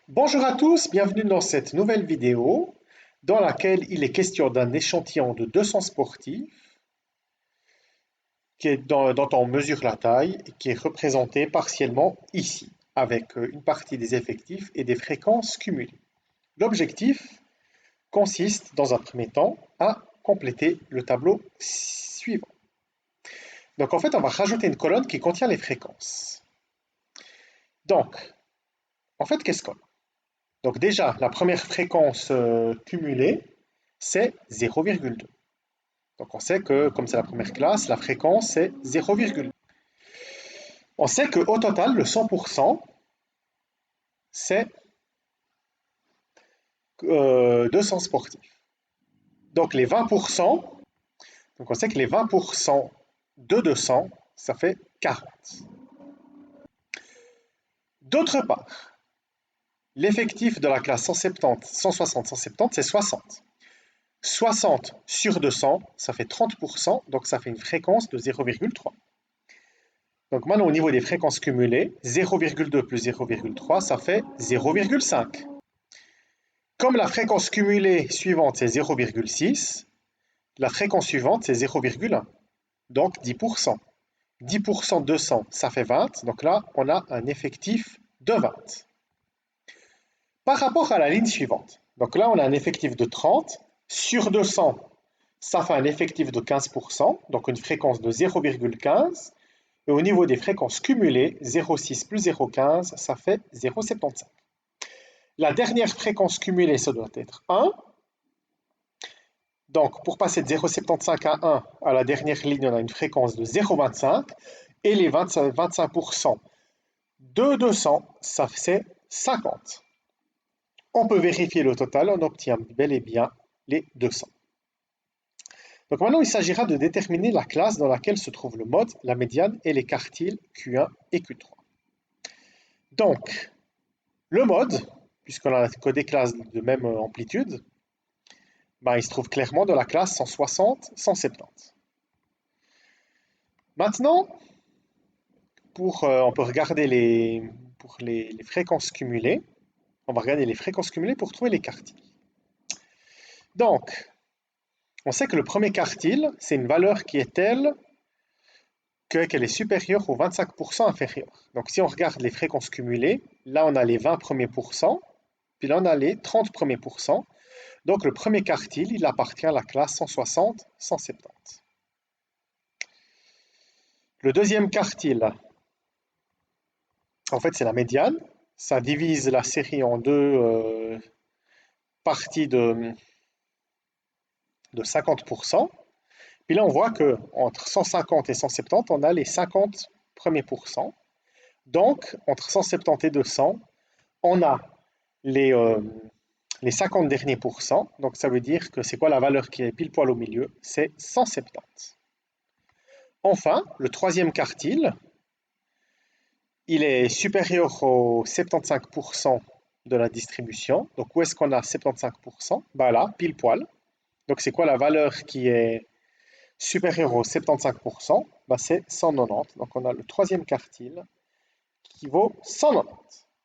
Bonjour à tous, bienvenue dans cette nouvelle vidéo dans laquelle il est question d'un échantillon de 200 sportifs dont on mesure la taille et qui est représenté partiellement ici, avec une partie des effectifs et des fréquences cumulées. L'objectif consiste, dans un premier temps, à compléter le tableau suivant. Donc en fait, on va rajouter une colonne qui contient les fréquences. Donc, en fait, qu'est-ce qu'on a? Donc déjà, la première fréquence cumulée, c'est 0,2. Donc on sait que, comme c'est la première classe, la fréquence c'est 0,2. On sait qu'au total, le 100%, c'est 200 sportifs. Donc les 20%, donc on sait que les 20% de 200, ça fait 40. D'autre part, l'effectif de la classe 170, 160, 170, c'est 60. 60 sur 200, ça fait 30%, donc ça fait une fréquence de 0,3. Donc maintenant, au niveau des fréquences cumulées, 0,2 plus 0,3, ça fait 0,5. Comme la fréquence cumulée suivante, c'est 0,6, la fréquence suivante, c'est 0,1. Donc 10%. 10% de 200, ça fait 20. Donc là, on a un effectif de 20. Par rapport à la ligne suivante, donc là, on a un effectif de 30. Sur 200, ça fait un effectif de 15%, donc une fréquence de 0,15. Et au niveau des fréquences cumulées, 0,6 plus 0,15, ça fait 0,75. La dernière fréquence cumulée, ça doit être 1. Donc, pour passer de 0,75 à 1, à la dernière ligne, on a une fréquence de 0,25. Et les 25% de 200, ça fait 50. On peut vérifier le total, on obtient bel et bien les 200. Donc maintenant, il s'agira de déterminer la classe dans laquelle se trouve le mode, la médiane et les quartiles Q1 et Q3. Donc, le mode, puisqu'on a que des classes de même amplitude, il se trouve clairement dans la classe 160, 170. Maintenant, on peut regarder pour les fréquences cumulées. On va regarder les fréquences cumulées pour trouver les quartiles. Donc, on sait que le premier quartile, c'est une valeur qui est telle qu'elle est supérieure au 25% inférieur. Donc, si on regarde les fréquences cumulées, là, on a les 20 premiers pourcents, puis là, on a les 30 premiers pourcents. Donc, le premier quartile, il appartient à la classe 160, 170. Le deuxième quartile, en fait, c'est la médiane. Ça divise la série en deux parties de 50%. Puis là, on voit qu'entre 150 et 170, on a les 50 premiers pourcents. Donc, entre 170 et 200, on a les 50 derniers pourcents. Donc, ça veut dire que c'est quoi la valeur qui est pile poil au milieu? C'est 170. Enfin, le troisième quartile, il est supérieur au 75% de la distribution. Donc, où est-ce qu'on a 75%? Là, pile poil. Donc, c'est quoi la valeur qui est supérieure au 75%? C'est 190. Donc, on a le troisième quartile qui vaut 190.